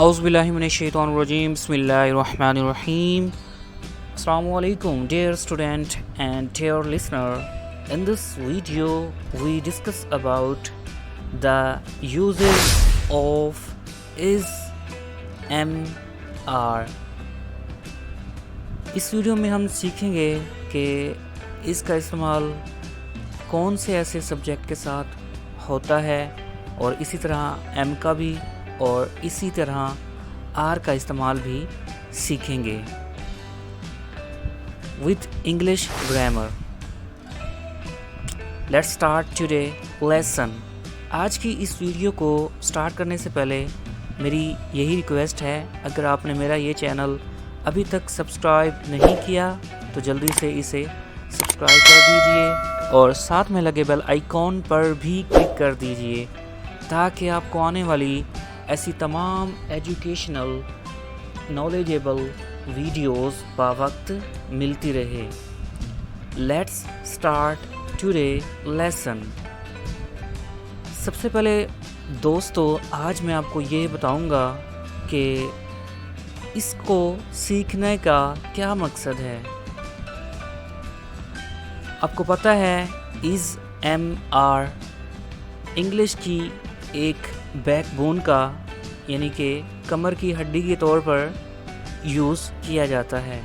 اعوذ باللہ من الشیطان الرجیم بسم اللہ الرحمن الرحیم. Assalamu alaikum dear student and dear listener. In this video we discuss about the uses of is, am, are. اس ویڈیو میں ہم سیکھیں گے کہ اس کا استعمال کون سے ایسے سبجیکٹ کے ساتھ ہوتا ہے اور اسی طرح ایم کا بھی اور اسی طرح آر کا استعمال بھی سیکھیں گے with English grammar. Let's start today lesson. آج کی اس ویڈیو کو سٹارٹ کرنے سے پہلے میری یہی ریکویسٹ ہے، اگر آپ نے میرا یہ چینل ابھی تک سبسکرائب نہیں کیا تو جلدی سے اسے سبسکرائب کر دیجئے اور ساتھ میں لگے بیل آئیکن پر بھی کلک کر دیجئے تاکہ آپ کو آنے والی ایسی تمام ایجوکیشنل نالجیبل ویڈیوز باوقت ملتی رہے. Let's start today lesson. سب سے پہلے دوستو آج میں آپ کو یہ بتاؤں گا کہ اس کو سیکھنے کا کیا مقصد ہے. آپ کو پتہ ہے از، ایم، آر انگلش کی ایک بیک بون کا یعنی کہ کمر کی ہڈی کے طور پر یوز کیا جاتا ہے.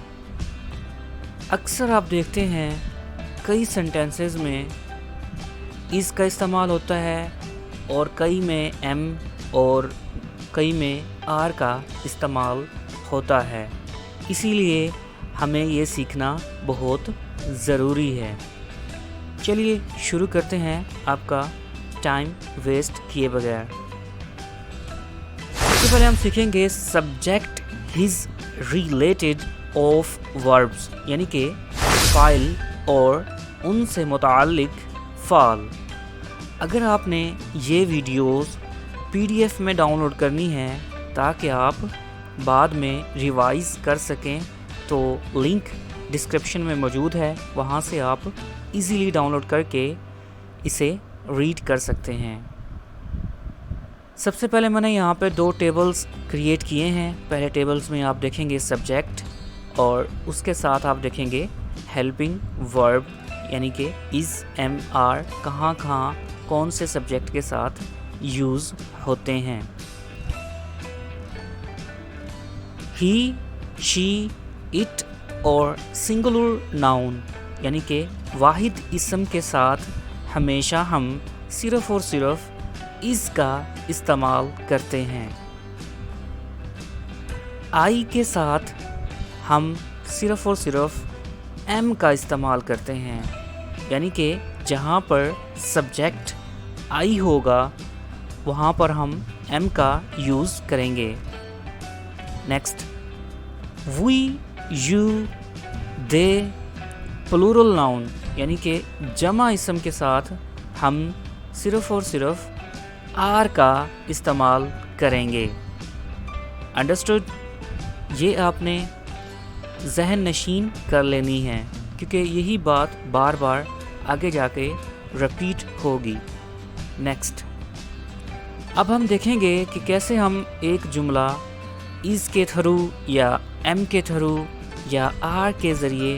اکثر آپ دیکھتے ہیں کئی سینٹینسز میں اس کا استعمال ہوتا ہے اور کئی میں ایم اور کئی میں آر کا استعمال ہوتا ہے. اسی لیے ہمیں یہ سیکھنا بہت ضروری ہے. چلیے شروع کرتے ہیں آپ کا ٹائم ویسٹ کیے بغیر. سب سے پہلے ہم سیکھیں گے subject his related of verbs یعنی کہ فاعل اور ان سے متعلق فعل. اگر آپ نے یہ ویڈیوز پی ڈی ایف میں ڈاؤن لوڈ کرنی ہے تاکہ آپ بعد میں ریوائز کر سکیں تو لنک ڈسکرپشن میں موجود ہے، وہاں سے آپ ایزیلی ڈاؤن لوڈ کر کے اسے ریڈ کر سکتے ہیں. سب سے پہلے میں نے یہاں پہ 2 ٹیبلز کریٹ کیے ہیں. پہلے ٹیبلز میں آپ دیکھیں گے سبجیکٹ اور اس کے ساتھ آپ دیکھیں گے ہیلپنگ ورب یعنی کہ از، ایم، آر کہاں کہاں کون سے سبجیکٹ کے ساتھ یوز ہوتے ہیں. ہی، شی، اٹ اور سنگولر ناؤن یعنی کہ واحد اسم کے ساتھ ہمیشہ ہم صرف اور صرف اس کا استعمال کرتے ہیں. آئی کے ساتھ ہم صرف اور صرف ایم کا استعمال کرتے ہیں یعنی کہ جہاں پر سبجیکٹ آئی ہوگا وہاں پر ہم ایم کا یوز کریں گے. Next we, you, they plural noun یعنی کہ جمع اسم کے ساتھ ہم صرف اور صرف آر کا استعمال کریں گے. انڈرسٹوڈ؟ یہ آپ نے ذہن نشین کر لینی ہے کیونکہ یہی بات بار بار آگے جا کے رپیٹ ہوگی. نیکسٹ اب ہم دیکھیں گے کہ کیسے ہم ایک جملہ از کے تھرو یا ایم کے تھرو یا آر کے ذریعے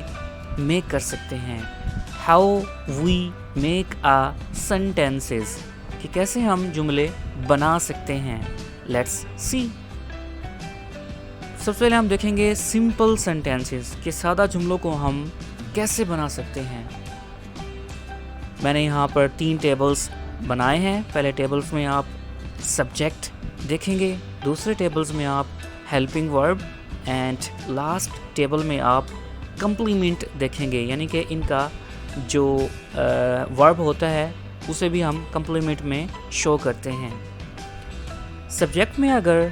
میک کر سکتے ہیں. How we make a sentences کہ کیسے ہم جملے بنا سکتے ہیں. Let's see. سب سے پہلے ہم دیکھیں گے سمپل سینٹینسز کہ سادہ جملوں کو ہم کیسے بنا سکتے ہیں. میں نے یہاں پر 3 ٹیبلز بنائے ہیں. پہلے ٹیبلز میں آپ سبجیکٹ دیکھیں گے، دوسرے ٹیبلز میں آپ ہیلپنگ ورب اینڈ لاسٹ ٹیبل میں آپ کمپلیمنٹ دیکھیں گے یعنی کہ ان کا جو ورب ہوتا ہے اسے بھی ہم کمپلیمنٹ میں شو کرتے ہیں. سبجیکٹ میں اگر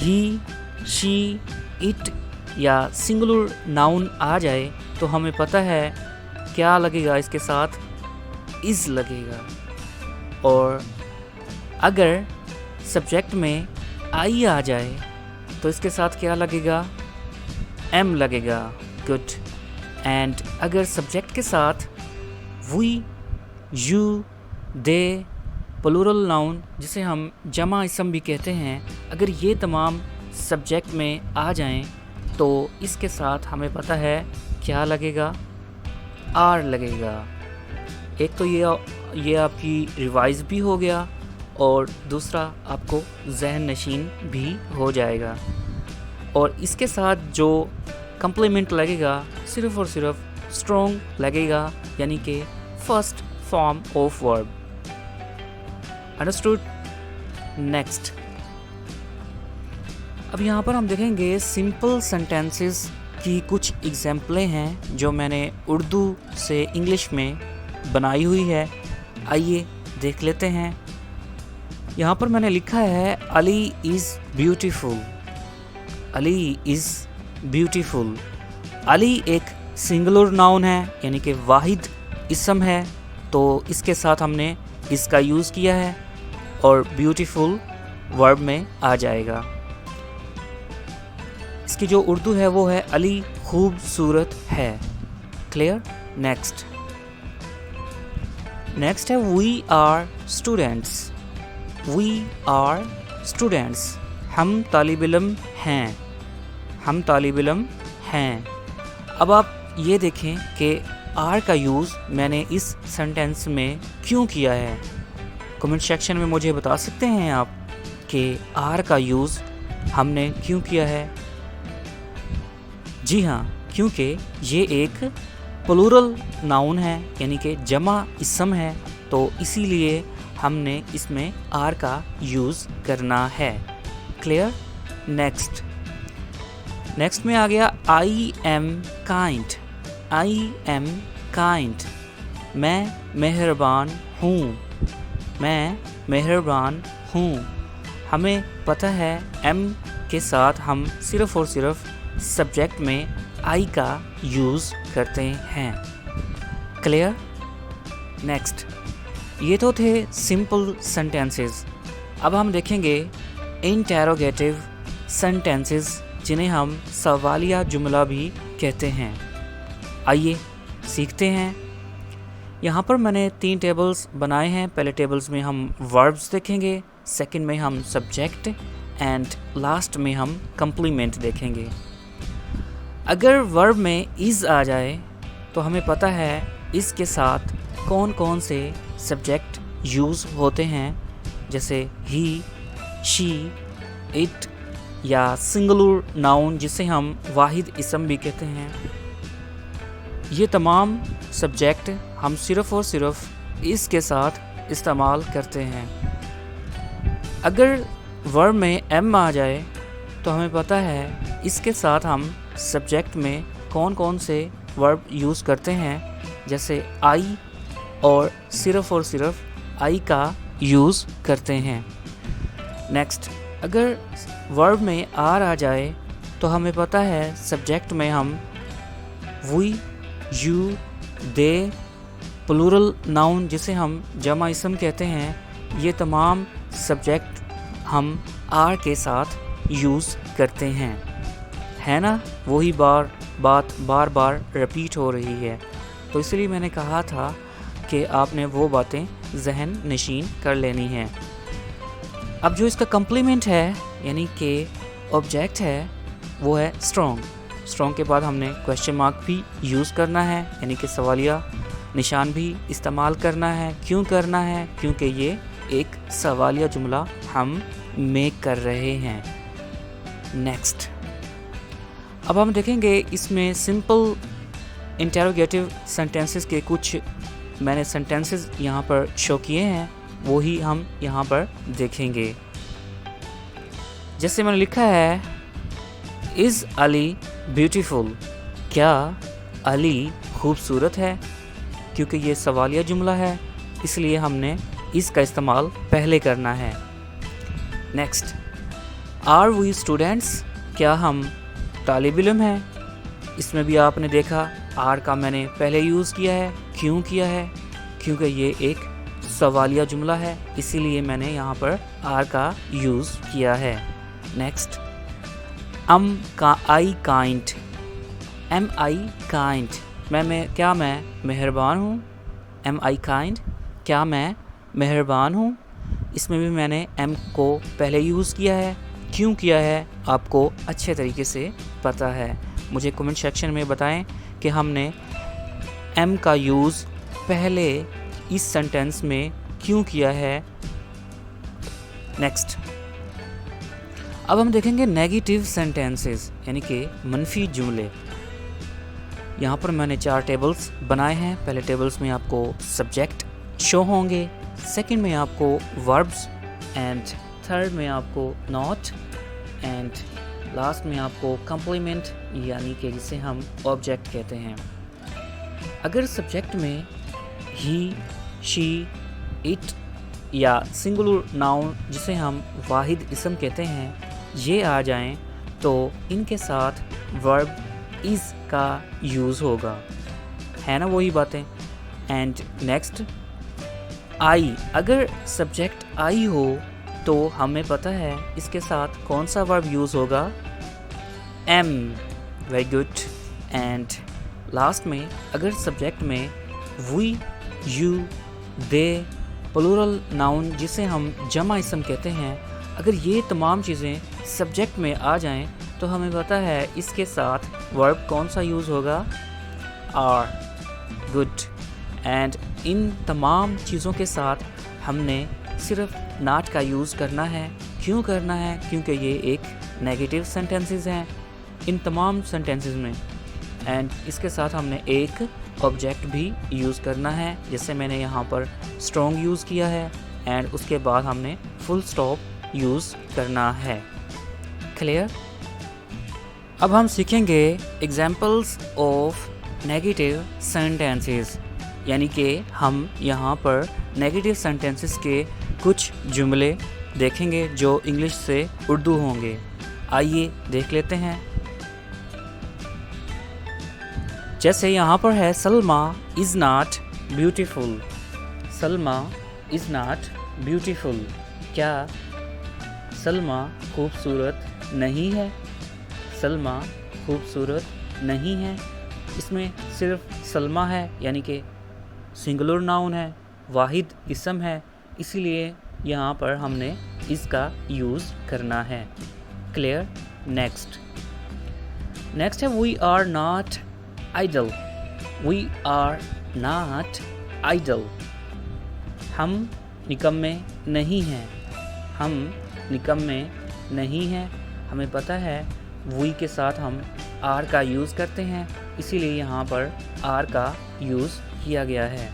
ہی، شی، اٹ یا سنگولر ناؤن آ جائے تو ہمیں پتہ ہے کیا لگے گا، اس کے ساتھ از لگے گا. اور اگر سبجیکٹ میں آئی آ جائے تو اس کے ساتھ کیا لگے گا، ایم لگے گا. گڈ. اینڈ اگر سبجیکٹ کے ساتھ وی، یو، دے پلورل ناؤن جسے ہم جمع اسم بھی کہتے ہیں، اگر یہ تمام سبجیکٹ میں آ جائیں تو اس کے ساتھ ہمیں پتہ ہے کیا لگے گا، آر لگے گا۔ ایک تو یہ آپ کی ریوائز بھی ہو گیا اور دوسرا آپ کو ذہن نشین بھی ہو جائے گا۔ اور اس کے ساتھ جو کمپلیمنٹ لگے گا صرف اور صرف اسٹرانگ لگے گا، یعنی کہ first form of verb. Understood? Next, اب یہاں پر ہم دیکھیں گے سمپل سینٹینسز کی کچھ ایگزامپلیں ہیں جو میں نے اردو سے انگلش میں بنائی ہوئی ہے، آئیے دیکھ لیتے ہیں۔ یہاں پر میں نے لکھا ہے علی is beautiful. Ali is beautiful. علی ایک سنگولر ناؤن ہے، یعنی کہ واحد اسم ہے، تو اس کے ساتھ ہم نے اس کا یوز کیا ہے اور بیوٹیفل ورب میں آ جائے گا۔ اس کی جو اردو ہے وہ ہے علی خوبصورت ہے۔ کلیئر؟ نیکسٹ ہے we are students. We are students, ہم طالب علم ہیں۔ ہم طالب علم ہیں۔ اب آپ یہ دیکھیں کہ آر کا یوز میں نے اس سینٹینس میں کیوں کیا ہے۔ کمنٹ سیکشن میں مجھے بتا سکتے ہیں آپ کہ آر کا یوز ہم نے کیوں کیا ہے؟ جی ہاں، کیونکہ یہ ایک پلورل ناؤن ہے، یعنی کہ جمع اسم ہے، تو اسی لیے ہم نے اس میں آر کا یوز کرنا ہے۔ کلیئر؟ نیکسٹ میں آ گیا I am kind. I am kind, میں مہربان ہوں۔ میں مہربان ہوں۔ ہمیں پتہ ہے ایم کے ساتھ ہم صرف اور صرف سبجیکٹ میں آئی کا یوز کرتے ہیں۔ کلیئر؟ نیکسٹ، یہ تو تھے سمپل سینٹینسز۔ اب ہم دیکھیں گے انٹیروگیٹو سینٹینسز، جنہیں ہم سوالیہ جملہ بھی کہتے ہیں۔ آئیے سیکھتے ہیں۔ یہاں پر میں نے 3 ٹیبلز بنائے ہیں۔ پہلے ٹیبلز میں ہم وربز دیکھیں گے، سیکنڈ میں ہم سبجیکٹ، اینڈ لاسٹ میں ہم کمپلیمنٹ دیکھیں گے۔ اگر ورب میں از آ جائے تو ہمیں پتہ ہے اس کے ساتھ کون کون سے سبجیکٹ یوز ہوتے ہیں، جیسے ہی، شی، اٹ یا سنگولر ناؤن جسے ہم واحد اسم بھی کہتے ہیں۔ یہ تمام سبجیکٹ ہم صرف اور صرف اس کے ساتھ استعمال کرتے ہیں۔ اگر ورب میں ایم آ جائے تو ہمیں پتہ ہے اس کے ساتھ ہم سبجیکٹ میں کون کون سے ورب یوز کرتے ہیں، جیسے آئی، اور صرف آئی کا یوز کرتے ہیں۔ نیکسٹ، اگر ورب میں آر آ جائے تو ہمیں پتہ ہے سبجیکٹ میں ہم وی، یو، دے، پلورل ناؤن جسے ہم جمع اسم کہتے ہیں، یہ تمام سبجیکٹ ہم آر کے ساتھ یوز کرتے ہیں، ہے نا؟ وہی بات بار بار رپیٹ ہو رہی ہے، تو اس لیے میں نے کہا تھا کہ آپ نے وہ باتیں ذہن نشین کر لینی ہیں۔ اب جو اس کا کمپلیمنٹ ہے، یعنی کہ آبجیکٹ ہے، وہ ہے اسٹرانگ کے بعد ہم نے کویسچن مارک بھی یوز کرنا ہے، یعنی کہ سوالیہ نشان بھی استعمال کرنا ہے۔ کیوں کرنا ہے؟ کیونکہ یہ ایک سوالیہ جملہ ہم میک کر رہے ہیں۔ نیکسٹ، اب ہم دیکھیں گے اس میں سمپل انٹیروگیٹو سینٹینسز کے کچھ میں نے سینٹینسز یہاں پر شو کیے ہیں، وہی ہم یہاں پر دیکھیں گے۔ جیسے میں نے لکھا ہے از علی بیوٹیفل، کیا علی خوبصورت ہے؟ کیونکہ یہ سوالیہ جملہ ہے، اس لیے ہم نے اس کا استعمال پہلے کرنا ہے۔ نیکسٹ، آر وی اسٹوڈینٹس، کیا ہم طالب علم ہیں؟ اس میں بھی آپ نے دیکھا آر کا میں نے پہلے یوز کیا ہے۔ کیوں کیا ہے؟ کیونکہ یہ ایک سوالیہ جملہ ہے، اسی لیے میں نے یہاں پر آر کا یوز کیا ہے۔ Next, I kind, am I kind, کیا میں مہربان ہوں؟ ایم آئی کائنڈ، کیا میں مہربان ہوں؟ اس میں بھی میں نے ایم کو پہلے یوز کیا ہے، کیوں کیا ہے آپ کو اچھے طریقے سے پتہ ہے. مجھے کمنٹ سیکشن میں بتائیں کہ ہم نے ایم کا یوز پہلے اس سینٹینس میں کیوں کیا ہے. نیکسٹ اب ہم دیکھیں گے نیگیٹیو سینٹینسز یعنی کہ منفی جملے. یہاں پر میں نے 4 ٹیبلز بنائے ہیں. پہلے ٹیبلز میں آپ کو سبجیکٹ شو ہوں گے, سیکنڈ میں آپ کو وربز, اینڈ تھرڈ میں آپ کو ناٹ, اینڈ لاسٹ میں آپ کو کمپلیمنٹ یعنی کہ جسے ہم آبجیکٹ کہتے ہیں. اگر سبجیکٹ میں ہی, شی, اٹ یا سنگولر ناؤن جسے ہم واحد اسم کہتے ہیں یہ آ جائیں تو ان کے ساتھ ورب از کا یوز ہوگا, ہے نا وہی باتیں. اینڈ نیکسٹ آئی, اگر سبجیکٹ آئی ہو تو ہمیں پتہ ہے اس کے ساتھ کون سا ورب یوز ہوگا, am. Very good. And last میں اگر سبجیکٹ میں we, you, they, plural noun جسے ہم جمع اسم کہتے ہیں, اگر یہ تمام چیزیں سبجیکٹ میں آ جائیں تو ہمیں پتہ ہے اس کے ساتھ ورب کون سا یوز ہوگا, آر. گڈ. اینڈ ان تمام چیزوں کے ساتھ ہم نے صرف ناٹ کا یوز کرنا ہے. کیوں کرنا ہے؟ کیونکہ یہ ایک نیگیٹو سینٹینسز ہیں ان تمام سینٹینسز میں. اینڈ اس کے ساتھ ہم نے ایک آبجیکٹ بھی یوز کرنا ہے, جیسے میں نے یہاں پر اسٹرانگ یوز کیا ہے, اینڈ اس کے بعد ہم نے فل اسٹاپ یوز کرنا ہے. کلیئر؟ اب ہم سیکھیں گے ایگزامپلس آف نیگیٹو سینٹینسز, یعنی کہ ہم یہاں پر نیگیٹو سینٹینسز کے کچھ جملے دیکھیں گے جو انگلش سے اردو ہوں گے. آئیے دیکھ لیتے ہیں. جیسے یہاں پر ہے Salma is not beautiful. Salma is not beautiful. کیا سلما خوبصورت نہیں ہے؟ سلما خوبصورت نہیں ہے. اس میں صرف سلما ہے یعنی کہ سنگولر ناؤن ہے, واحد اسم ہے, اسی لیے یہاں پر ہم نے اس کا یوز کرنا ہے. کلیئر؟ نیکسٹ ہے we are not idle. We are not idle. ہم نکمے نہیں ہیں. ہم نکمے نہیں ہیں. ہمیں پتہ ہے وی کے ساتھ ہم آر کا یوز کرتے ہیں, اسی لیے یہاں پر آر کا یوز کیا گیا ہے.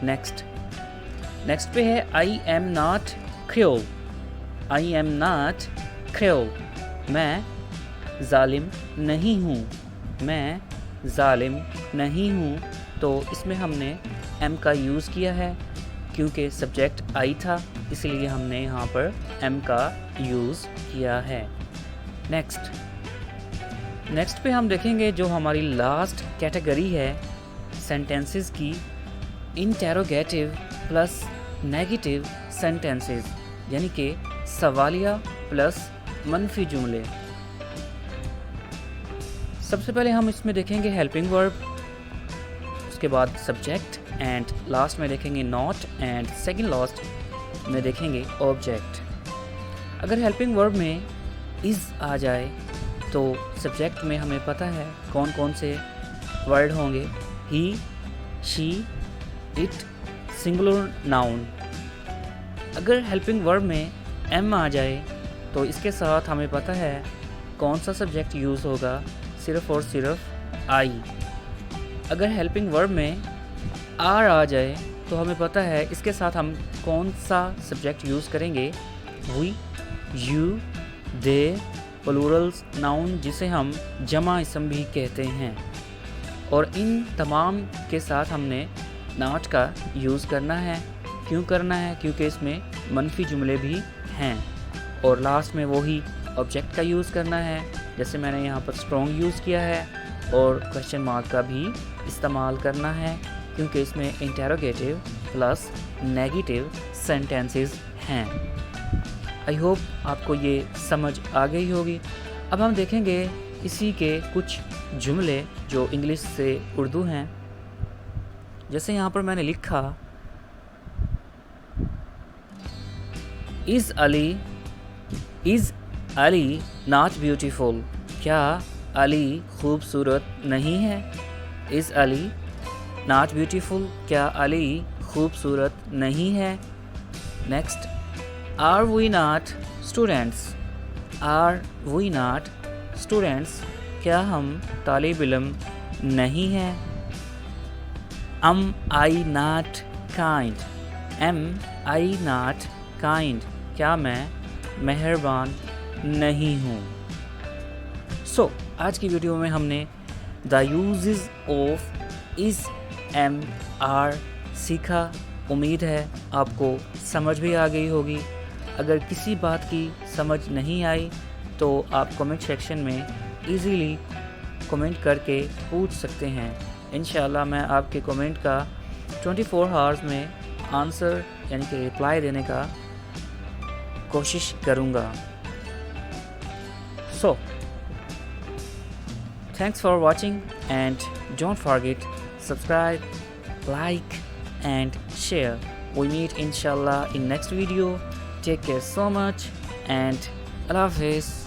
نیکسٹ پہ ہے I am not cruel. I am not cruel. میں ظالم نہیں ہوں. میں ظالم نہیں ہوں. تو اس میں ہم نے ایم کا یوز کیا ہے کیونکہ سبجیکٹ آئی تھا, اس لیے ہم نے یہاں پر ایم کا یوز کیا ہے. نیکسٹ پہ ہم دیکھیں گے جو ہماری لاسٹ کیٹیگری ہے سینٹینسز کی, انٹیروگیٹو پلس نیگیٹو سینٹینسز, یعنی کہ سوالیہ پلس منفی جملے. سب سے پہلے ہم اس میں دیکھیں گے ہیلپنگ ورب, اس کے بعد سبجیکٹ, اینڈ لاسٹ میں دیکھیں گے ناٹ, اینڈ سیکنڈ لاسٹ میں دیکھیں گے آبجیکٹ. اگر ہیلپنگ ورب میں از آ جائے تو سبجیکٹ میں ہمیں پتہ ہے کون کون سے ورڈ ہوں گے, ہی, شی, اٹ, سنگولر ناؤن. اگر ہیلپنگ ورب میں ایم آ جائے تو اس کے ساتھ ہمیں پتہ ہے کون سا سبجیکٹ یوز ہوگا, صرف اور صرف آئی. اگر ہیلپنگ ورب میں آر آ جائے تو ہمیں پتہ ہے اس کے ساتھ ہم کون سا سبجیکٹ یوز کریں گے, وی, یو, دے, پلورلز ناؤن جسے ہم جمع اسم بھی کہتے ہیں. اور ان تمام کے ساتھ ہم نے ناٹ کا یوز کرنا ہے. کیوں کرنا ہے؟ کیونکہ اس میں منفی جملے بھی ہیں. اور لاسٹ میں وہی آبجیکٹ کا یوز کرنا ہے, جیسے میں نے یہاں پر اسٹرانگ یوز کیا ہے, اور کوشچن مارک کا بھی استعمال کرنا ہے کیونکہ اس میں انٹیروگیٹو پلس نیگیٹو سینٹینسز ہیں. آئی ہوپ آپ کو یہ سمجھ آ گئی ہوگی. اب ہم دیکھیں گے اسی کے کچھ جملے جو انگلش سے اردو ہیں. جیسے یہاں پر میں نے لکھا از علی not beautiful. کیا علی خوبصورت نہیں ہے؟ Is Ali not beautiful. کیا علی خوبصورت نہیں ہے؟ Next, are we not students? Are we not students? کیا ہم طالب علم نہیں ہیں؟ Am I not kind? Am I not kind? کیا میں مہربان نہیں ہوں؟ سو آج کی ویڈیو میں ہم نے the uses of is am are سیکھا. امید ہے آپ کو سمجھ بھی آ گئی ہوگی. اگر کسی بات کی سمجھ نہیں آئی تو آپ کمنٹ سیکشن میں ایزیلی کمنٹ کر کے پوچھ سکتے ہیں. انشاءاللہ میں آپ کے کمنٹ کا 24 آورز میں آنسر یعنی کہ رپلائی دینے کا کوشش کروں گا. سو thanks for watching and don't forget subscribe, like and share. We meet inshallah in next video. Take care so much and Allah Hafiz.